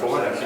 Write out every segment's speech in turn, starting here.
for one, is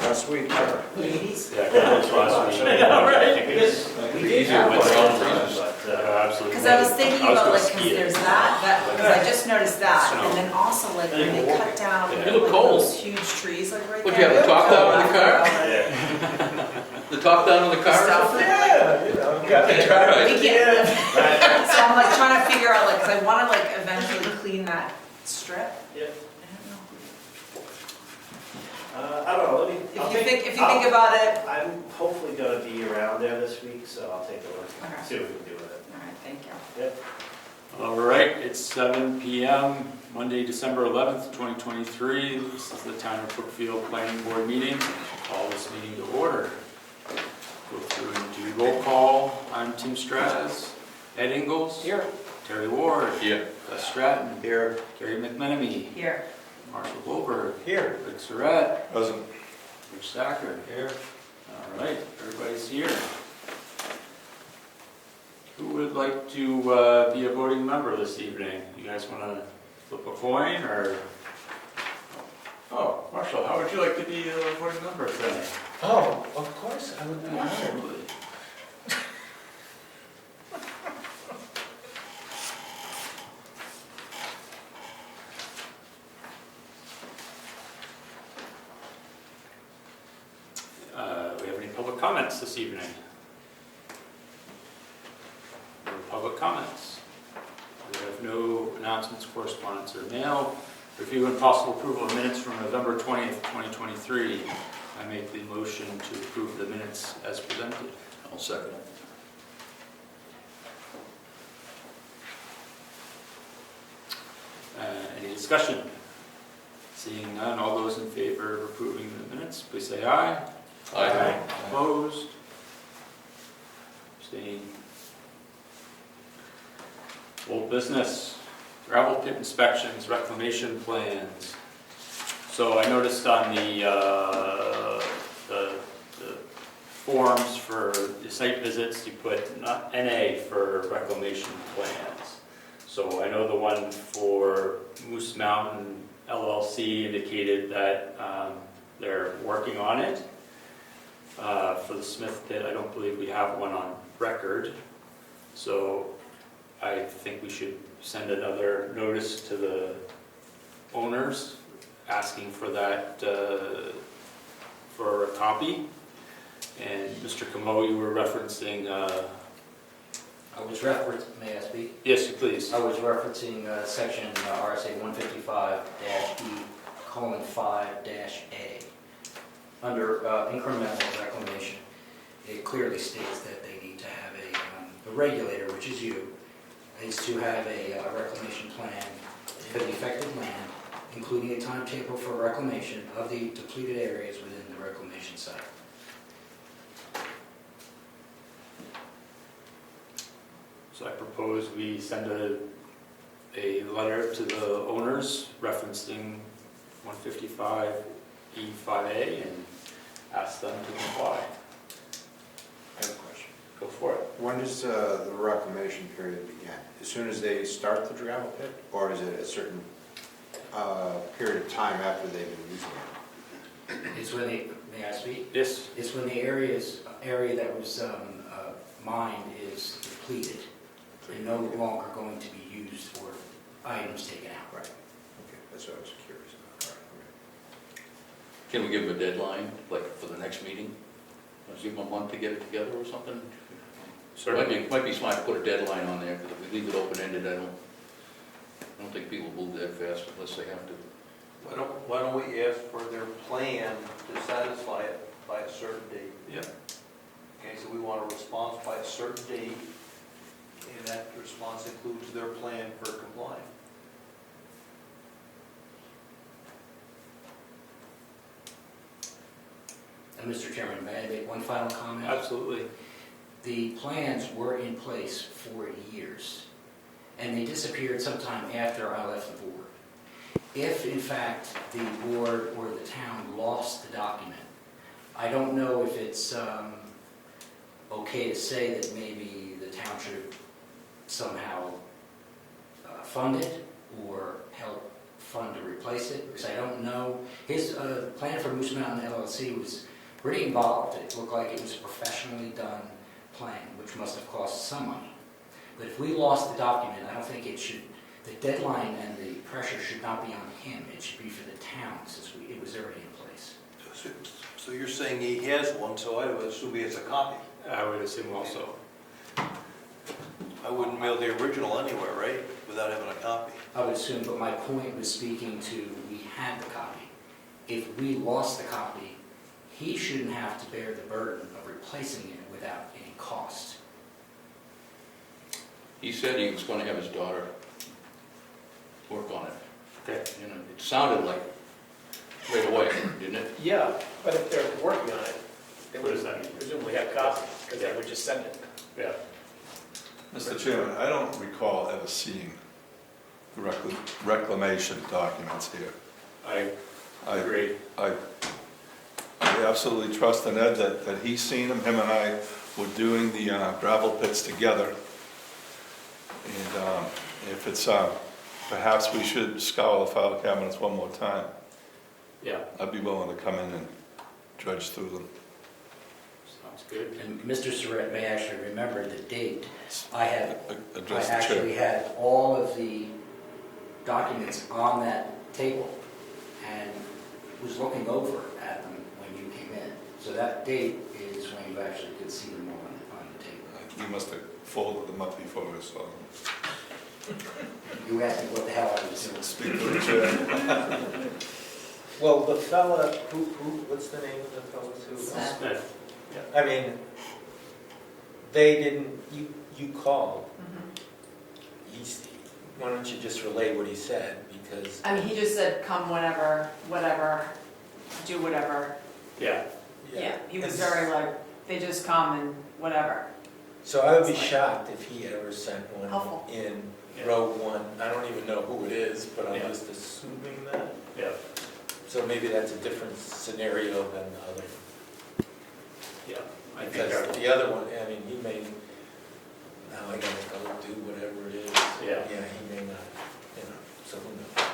Last week. Ladies? yeah, that was last week. Yeah, right. I think it's We did easier have with one. some, but absolutely. Because I was thinking about gonna like, ski because it. there's that, because I just noticed that, Snow. and then also like when they cut down Yeah. like You look cold. those huge trees like right Would there. you have the top down on the car? Yeah. The top down on the car or Stuff. something? Yeah, you know, got to try We it. can't. So I'm like trying to figure out like, because I want to like eventually clean that strip. Yeah. I don't know. I don't know, If you think about it, I'm hopefully gonna be around there this week, so I'll take a look, Okay. see what we can do with it. all right, thank you. All right, it's 7 p.m., Monday, December 11th, 2023. This is the Town of Brookfield Planning Board meeting. Call this meeting to order. Go through and do roll call. I'm Tim Straz. Ed Ingles. Here. Terry Ward. Yeah. Gus Stratton. Here. Gary McMenemy. Here. Marshall Goldberg. Here. Rick Surratt. Present. Rich Stacker. Here. All right, everybody's here. Who would like to be a voting member this evening? You guys want to flip a coin or? Oh, Marshall, how would you like to be a voting member today? Oh, of course, I would be honored. Absolutely. We have any public comments this evening? No public comments. We have no announcements, correspondence, or mail. Review and possible approval of minutes from November 20th, 2023. I make the motion to approve the minutes as presented. I'll second it. Any discussion? Seeing none, all those in favor of approving the minutes, please say aye. Aye. Opposed? Abstained? Old business, gravel pit inspections, reclamation plans. So I noticed on the forms for the site visits, you put not NA for reclamation plans. So I know the one for Moose Mountain LLC indicated that they're working on it. For the Smith pit, I don't believe we have one on record. So I think we should send another notice to the owners asking for that, for a copy. And Mr. Comeau, you were referencing, may I speak? yes, please. I was referencing section RSA 155-E:5-A. Under incremental reclamation, it clearly states that they need to have a regulator, which is you, is to have a reclamation plan for the affected land, including a timetable for reclamation of the depleted areas within the reclamation site. So I propose we send a letter to the owners referencing 155E:5A and ask them to comply. I have a question. Go for it. When does the reclamation period begin? As soon as they start the gravel pit, or is it a certain period of time after they've been using it? It's when the, may I speak? Yes. It's when the area that was mined is depleted and no longer going to be used for items taken out. Right. Okay, that's what I was curious about. All right, Can we give them a deadline, like for the next meeting? Give them a month to get it together or something? Might be smart to put a deadline on there, because if we leave it open-ended, I don't think people move that fast unless they have to. Why don't we ask for their plan to satisfy it by a certain date? Yeah. Okay, so we want a response by a certain date, and that response includes their plan for complying. And Mr. Chairman, may I make one final comment? Absolutely. The plans were in place for years, and they disappeared sometime after I left the board. If, in fact, the board or the town lost the document, I don't know if it's okay to say that maybe the town should somehow fund it or help fund a replace it, because I don't know. His plan for Moose Mountain LLC was pretty involved. It looked like it was a professionally done plan, which must have cost some money. But if we lost the document, I don't think it should, the deadline and the pressure should not be on him. It should be for the town, since it was already in place. So you're saying he has one, so I would assume he has a copy. I would assume also. I wouldn't mail the original anywhere, right, without having a copy? I would assume, but my point was speaking to, we had the copy. If we lost the copy, he shouldn't have to bear the burden of replacing it without any cost. He said he was gonna have his daughter work on it. Okay. You know, it sounded like right away, didn't it? Yeah, but if they're working on it, they What would does that mean? presumably have copies, because they would just send it. Yeah. Mr. Chairman, I don't recall ever seeing the reclamation documents here. I I agree. I absolutely trust in Ed that he's seen them. Him and I were doing the gravel pits together. And if it's, perhaps we should scour the file cabinets one more time. Yeah, I'd be willing to come in and dredge through them. sounds good. And Mr. Surratt may actually remember the date. I Address the chair. actually had all of the documents on that table and was looking over at them when you came in. So that date is when you actually could see them all on the table. You must have folded them up before I saw them. You asked me what the hell I was doing. Speak to the chair. Well, the fella, what's the name of the fellows who? Smith. I mean, they didn't, you called. Why don't you just relay what he said, because. I mean, he just said, come whenever, whatever, do whatever. Yeah. Yeah, he was very like, they just come and whatever. So I would be shocked if he ever sent one Helpful. in Yeah. row one. I don't even know who it is, but I'm Yeah. just assuming that. Yeah. So maybe that's a different scenario than the other. Yeah. I think Because that, the other one, I mean, he may, now I gotta go do whatever it is. Yeah. Yeah, he may not, so who knows?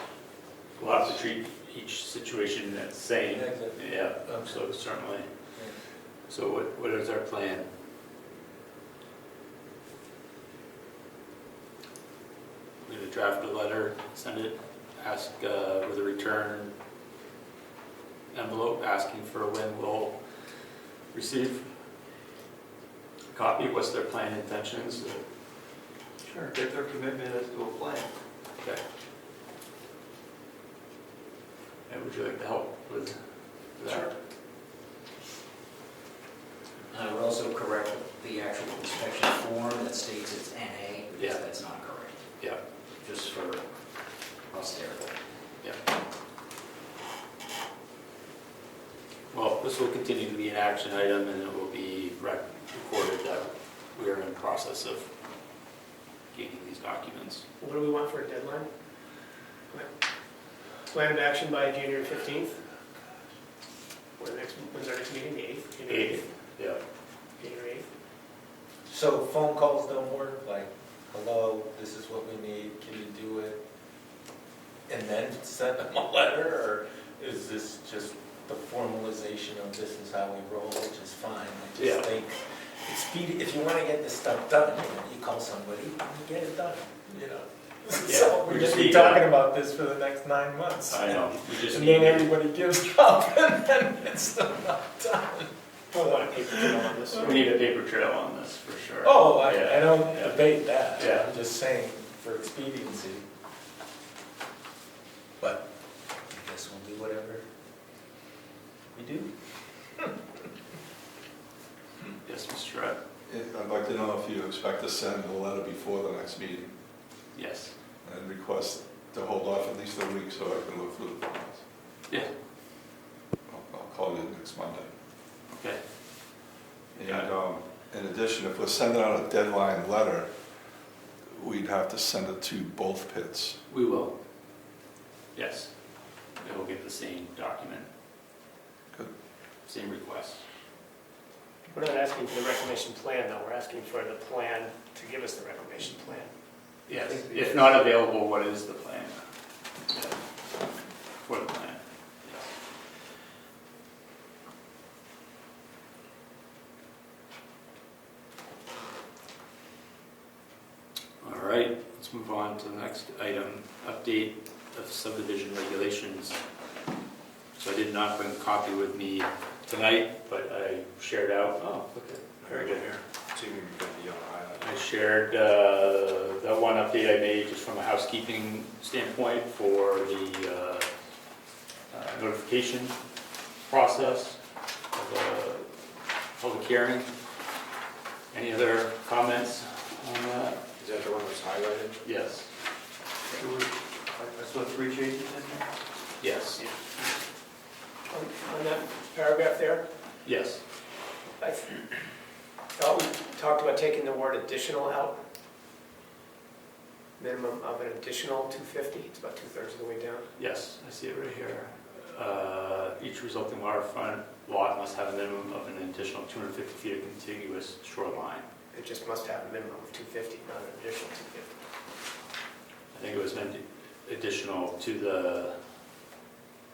we'll have to treat each situation the same. Exactly. Yeah, so certainly. Yeah. So what is our plan? We're going to draft a letter, send it, ask with a return envelope asking for when we'll receive a copy. What's their plan intentions? Sure, get their commitment as to a plan. Okay. And would you like to help with that? Sure. I would also correct the actual inspection form that states it's NA, because Yeah. that's not correct, Yeah, just for posterity. yeah. Well, this will continue to be an action item, and it will be recorded that we are in process of gaining these documents. What do we want for a deadline? Plan of action by January 15th? When's our next meeting, the 8th? January 8th, yeah. January 8th? So phone calls don't work, like, hello, this is what we need, can you do it? And then send them a letter, or is this just the formalization of this is how we roll, which is fine? I Yeah. just think, it's speedy, if you wanna get this stuff done, you call somebody, and you get it done, you know? Yeah, So we we're just gonna be need talking to- about this for the next 9 months. I know, we just And need then to, everybody gives up, and then it's still not done. I want a paper trail on this. we need a paper trail on this, for sure. Oh, I Yeah. don't Yeah. debate that. Yeah. I'm just saying for expediency. But I guess we'll do whatever we do. Yes, Mr. Rudd? I'd like to know if you expect to send a letter before the next meeting Yes. and request to hold off at least a week so I can look through the files. Yeah, I'll call you next Monday. okay. And in addition, if we're sending out a deadline letter, we'd have to send it to both pits. We will. Yes. It will get the same document. Good. Same request. We're not asking for the reclamation plan, though, we're asking for the plan to give us the reclamation plan. Yes. If not available, what is the plan? Yeah. on to the next item, update of subdivision regulations. So I did not bring a copy with me tonight, but I shared out, oh, okay, very good. So you can get the yellow highlight. I shared that one update I made just from a housekeeping standpoint for the notification process of the public hearing. Any other comments on that? Is that the one that's highlighted? Yes. That's what 3 changes in there? Yes. On that paragraph there, Yes. I thought we talked about taking the word additional out. Minimum of an additional 250, it's about 2/3 of the way down. Yes, I see it right here. Each resulting waterfront lot must have a minimum of an additional 250 feet of contiguous shoreline. It just must have a minimum of 250, not an additional 250. I think it was meant additional to the,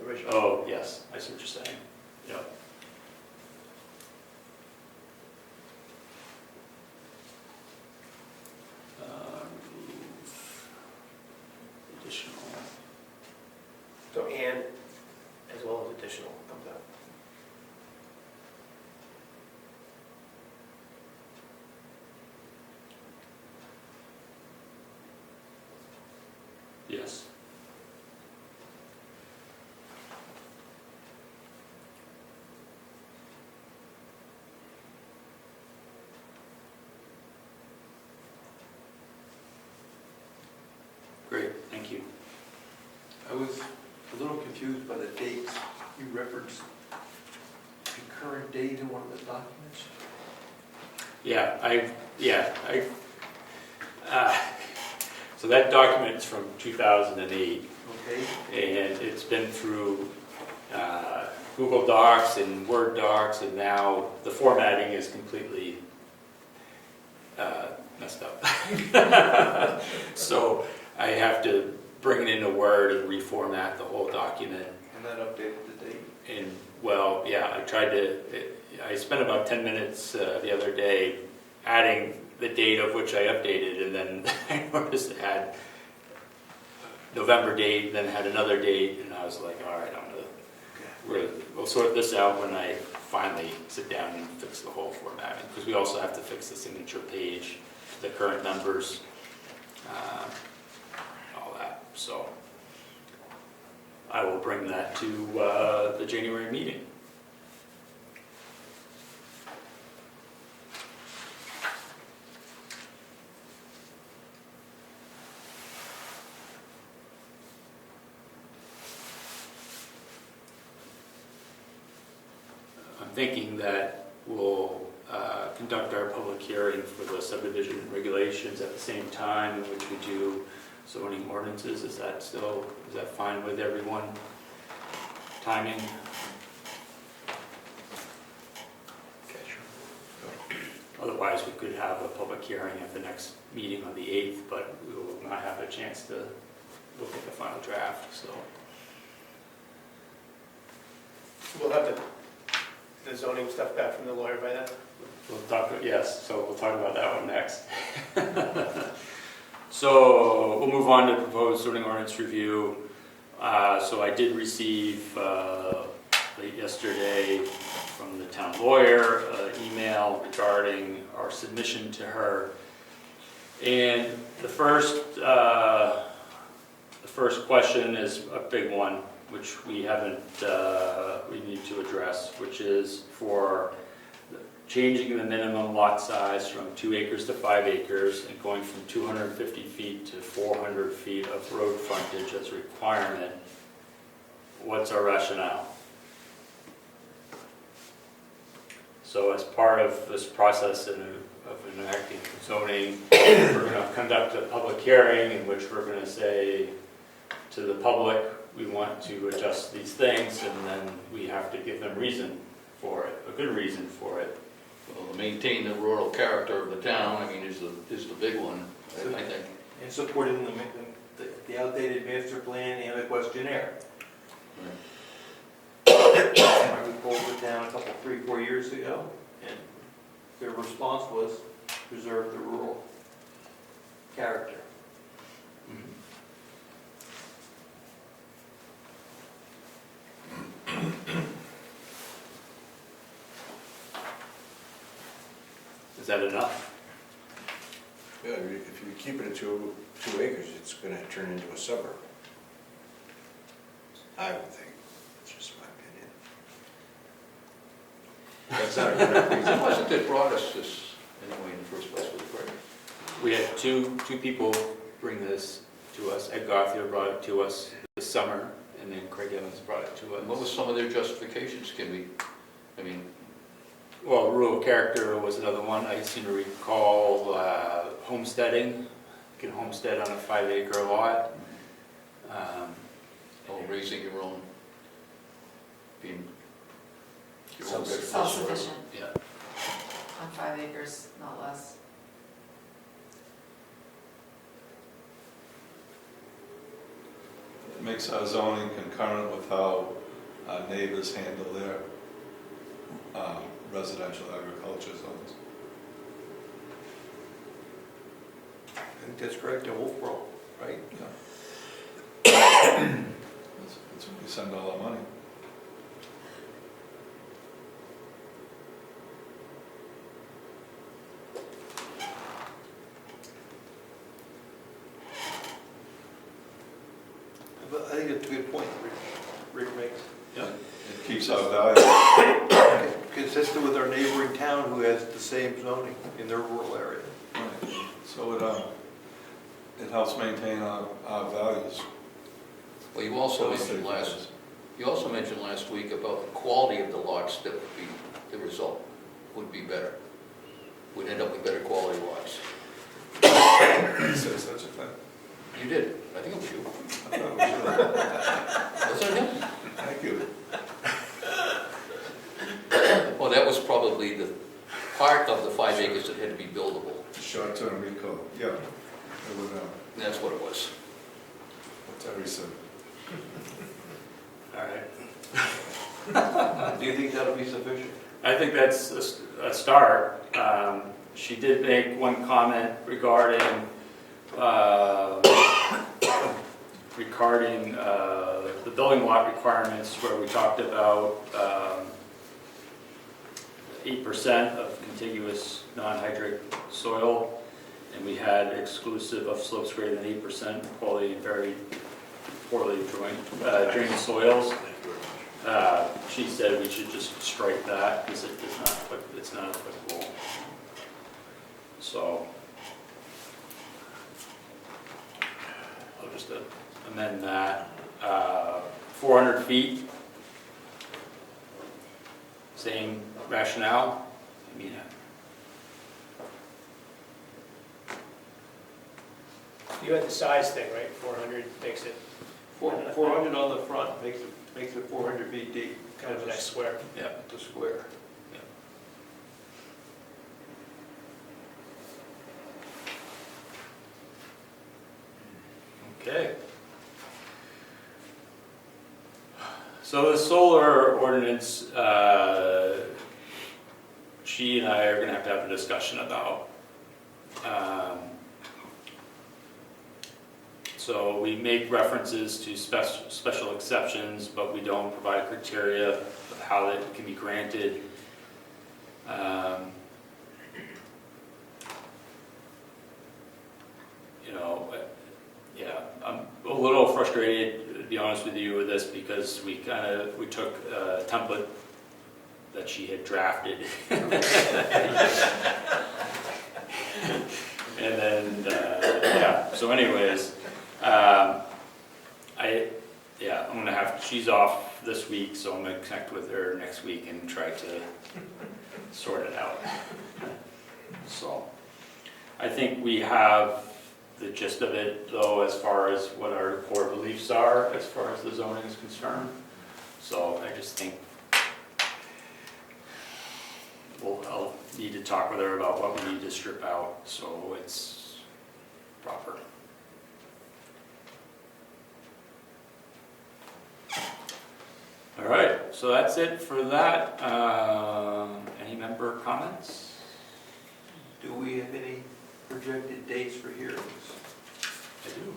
Original. oh, yes, I see what you're saying. Yep. Additional. So and as well as additional comes out. Yes. Great, thank you. I was a little confused by the dates. You referenced the current date in one of the documents. So that document's from 2008, Okay? and it's been through Google Docs and Word Docs, and now the formatting is completely messed up. So I have to bring it into Word and reformat the whole document. And that updated the date. And, well, yeah, I spent about 10 minutes the other day adding the date of which I updated, and then I noticed it had November date, then had another date, and I was like, all right, we'll sort this out when I finally sit down and fix the whole formatting, because we also have to fix the signature page, the current numbers, all that. So I will bring that to the January meeting. I'm thinking that we'll conduct our public hearing for the subdivision regulations at the same time in which we do zoning ordinances. Is that fine with everyone? Timing? Okay, sure. Otherwise, we could have a public hearing at the next meeting on the 8th, but we will not have a chance to look at the final draft, so. We'll have the zoning stuff back from the lawyer by then. We'll talk about that one next. So we'll move on to proposed zoning ordinance review. So I did receive late yesterday from the town lawyer an email regarding our submission to her. And the first question is a big one, which we haven't, we need to address, which is for changing the minimum lot size from 2 acres to 5 acres and going from 250 feet to 400 feet of road frontage as a requirement. What's our rationale? So as part of this process of enacting zoning, we're going to conduct a public hearing in which we're going to say to the public, we want to adjust these things, and then we have to give them reason for it, a good reason for it. Well, to maintain the rural character of the town, I mean, is the big one, I think. And supporting the outdated master plan and the questionnaire. We pulled it down a couple, 3-4 years ago, and their response was preserve the rural character. Is that enough? Yeah, if you keep it at 2 acres, it's gonna turn into a suburb. I would think, it's just my opinion. That's not a good reason. Why wasn't it brought us this anyway in the first place with Craig? We had two people bring this to us. Ed Garfield brought it to us this summer, and then Craig Evans brought it to us. And what was some of their justifications? Can we, I mean, Well, rural character was another one. I seem to recall homesteading. You can homestead on a 5-acre lot. raising your own, being your own vegetable. Self-sufficient Yeah. on 5 acres, not less. It makes our zoning concurrent with how our neighbors handle their residential agriculture zones. I think that's correct, in Wolfboro, right? That's where we send all our money. But I think it's a good point Rick makes. Yeah. It keeps our value. Consistent with our neighboring town who has the same zoning in their rural area. Right. So it helps maintain our values. Well, you also mentioned last week about the quality of the lots that would be, the result would be better. We'd end up with better quality lots. You say such a thing. You did, I think it was you. I thought it was Was that him? you. Thank you. Well, that was probably the part of the 5 acres that had to be buildable. Short-term recall. Yeah. It would, That's what it was. what Terry said. All right. Do you think that'll be sufficient? I think that's a start. She did make one comment regarding the building lot requirements, where we talked about 8% of contiguous non-hydric soil, and we had exclusive of slopes greater than 8%, quality and very poorly drained soils. She said we should just strike that because it's not applicable. So I'll just amend that. 400 feet, same rationale. I mean, You had the size thing, right? 400 makes it 400 on the front makes it 400 feet deep, kind of a nice square. yeah. the square. Okay. So the solar ordinance, she and I are going to have a discussion about. So we make references to special exceptions, but we don't provide criteria of how that can be granted. Yeah, I'm a little frustrated, to be honest with you, with this, because we took a template that she had drafted. And then, so anyways, I'm gonna she's off this week, so I'm gonna connect with her next week and try to sort it out. So, I think we have the gist of it, though, as far as what our core beliefs are, as far as the zoning is concerned. So I just think I'll need to talk with her about what we need to strip out, so it's proper. All right, so that's it for that. Any member comments? Do we have any projected dates for hearings? I do.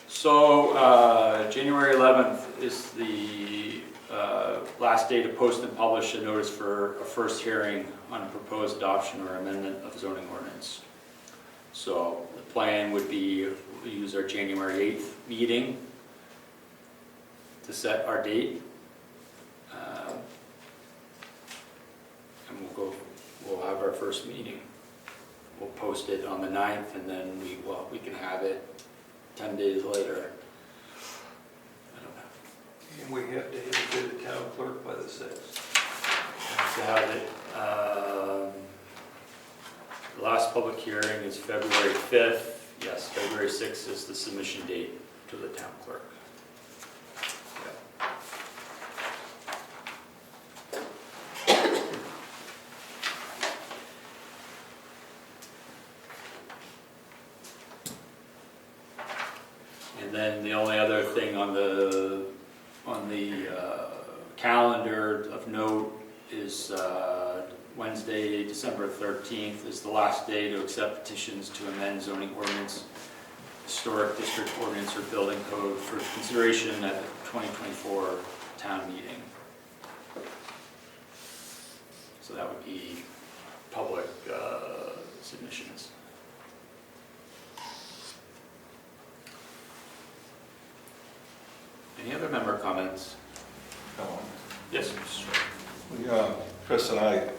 So, January 11th is the last day to post and publish a notice for a first hearing on a proposed adoption or amendment of zoning ordinance. So the plan would be we use our January 8th meeting to set our date. And we'll have our first meeting. We'll post it on the 9th, and then we can have it 10 days later. I don't know. And we have to have it to the town clerk by the 6th. To have it, the last public hearing is February 5th. Yes, February 6th is the submission date to the town clerk. And then the only other thing on the calendar of note is Wednesday, December 13th is the last day to accept petitions to amend zoning ordinance, historic district ordinance, or building code for consideration at the 2024 town meeting. So that would be public submissions. Any other member comments? Yes, Mr. Stewart. Chris and I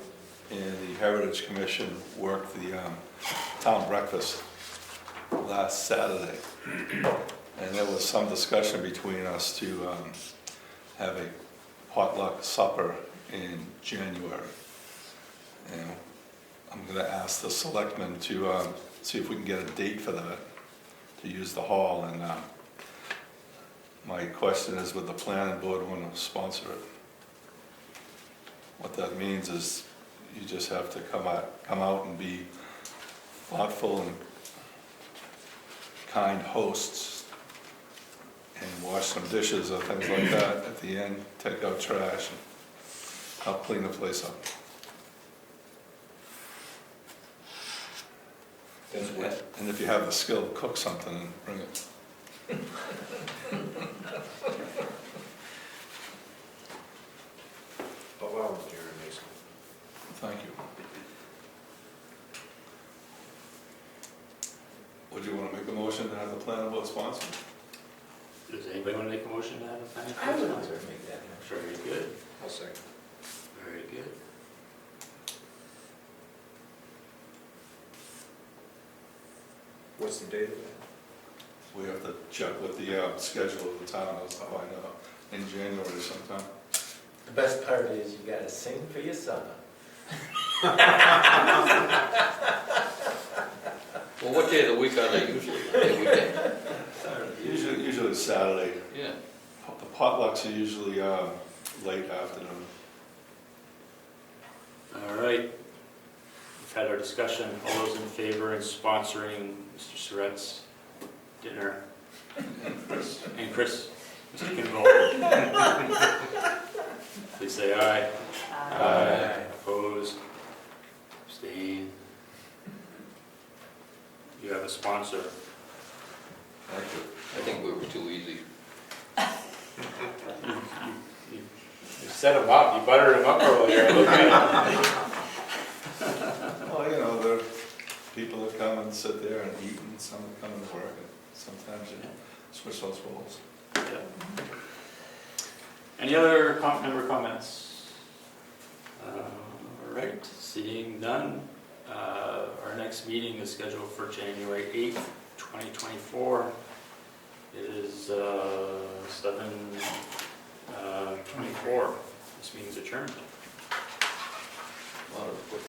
and the Heritage Commission worked the town breakfast last Saturday. And there was some discussion between us to have a potluck supper in January. And I'm going to ask the selectmen to see if we can get a date for that, to use the hall. And my question is, would the planning board want to sponsor it? What that means is you just have to come out and be thoughtful and kind hosts and wash some dishes or things like that at the end, take out trash and help clean the place up. And if you have the skill, cook something and bring it. I'll volunteer, Mason. Thank you. Would you want to make a motion to have the planning board sponsor? Does anybody want to make a motion to have a planning board? I would sponsor? rather make that motion. Very good, I'll second. very good. What's the date of that? We have to check with the schedule of the town, that's how I know, in January sometime. The best part is you gotta sing for your son. Well, what day of the week are they usually? Are they weekday? Usually it's Saturday. Yeah. The potlucks are usually late afternoon. All right. We've had our discussion. All those in favor in sponsoring Mr. Surratt's dinner? And Chris, Mr. Kimball. Please say aye. Aye. Opposed? Abstain? You have a sponsor. Thank you. I think we were too easy. You set him up, you buttered him up earlier. Look at him. Well, you know, there are people that come and sit there and eat, and some that come and work, and sometimes you switch those roles. Yeah. Any other member comments? All right, seeing none, our next meeting is scheduled for January 8th, 2024. It is 7:24. This meeting's adjourned. A lot of